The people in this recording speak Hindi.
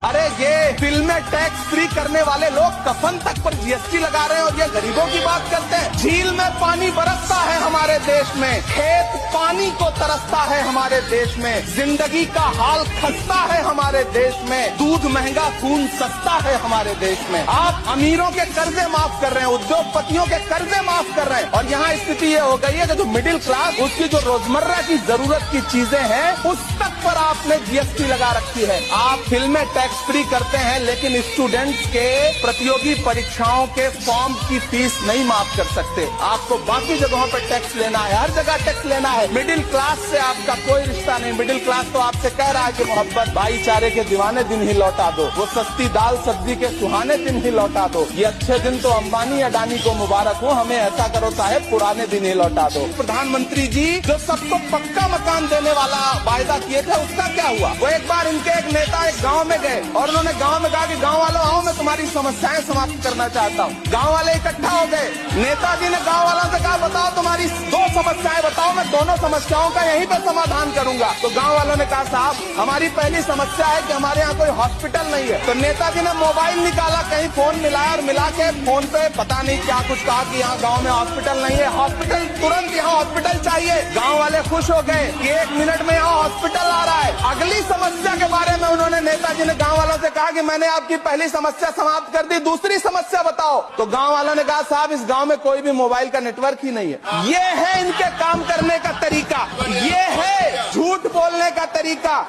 अरे ये फिल्में टैक्स फ्री करने वाले लोग कफन तक पर जीएसटी लगा रहे हैं और ये गरीबों की बात करते हैं। झील में पानी बरसता है हमारे देश में, खेत पानी को तरसता है हमारे देश में, जिंदगी का हाल खस्ता है हमारे देश में, दूध महंगा खून सस्ता है हमारे देश में। आप अमीरों के कर्जे माफ कर रहे हैं, उद्योगपतियों के कर्जे माफ कर रहे हैं और यहाँ स्थिति ये हो गई है कि जो मिडिल क्लास उसकी जो रोजमर्रा की जरूरत की चीजें हैं उस तक पर आपने जीएसटी लगा रखी है। आप फिल्में टैक्स फ्री करते हैं लेकिन स्टूडेंट्स के प्रतियोगी परीक्षाओं के फॉर्म की फीस नहीं माफ कर सकते। आपको बाकी जगहों पर टैक्स लेना है, हर जगह टैक्स लेना है। मिडिल क्लास से आपका कोई रिश्ता नहीं। मिडिल क्लास तो आपसे कह रहा है कि मोहब्बत भाईचारे के दीवाने दिन ही लौटा दो, वो सस्ती दाल सब्जी के सुहाने दिन ही लौटा दो। ये अच्छे दिन तो अंबानी अडानी को मुबारक हो, हमें ऐसा करो साहब पुराने दिन ही लौटा दो। प्रधानमंत्री जी जो सबको पक्का मकान देने वाला वायदा किए थे उसका क्या हुआ? वो एक बार इनके एक नेता एक गाँव में गए और उन्होंने गांव में कहा कि गांव वालों आओ मैं तुम्हारी समस्याएं समाप्त करना चाहता हूं। गांव वाले इकट्ठा हो गए। नेताजी ने गांव वालों से कहा बताओ तुम्हारी दो समस्याएं बताओ, मैं दोनों समस्याओं का यहीं पे समाधान करूंगा। तो गांव वालों ने कहा साहब हमारी पहली समस्या है कि हमारे यहाँ कोई हॉस्पिटल नहीं है। तो नेताजी ने मोबाइल निकाला, कहीं फोन मिलाया और मिला के फोन पे पता नहीं क्या कुछ कहा कि यहाँ गाँव में हॉस्पिटल नहीं है, हॉस्पिटल तुरंत यहाँ हॉस्पिटल चाहिए। गाँव वाले खुश हो गए कि 1 मिनट में यहाँ हॉस्पिटल आ रहा है। अगली समस्या के बारे में उन्होंने नेताजी ने गांव वालों से कहा कि मैंने आपकी पहली समस्या समाप्त कर दी, दूसरी समस्या बताओ। तो गांव वालों ने कहा साहब इस गांव में कोई भी मोबाइल का नेटवर्क ही नहीं है। ये है इनके काम करने का तरीका, ये है झूठ बोलने का तरीका।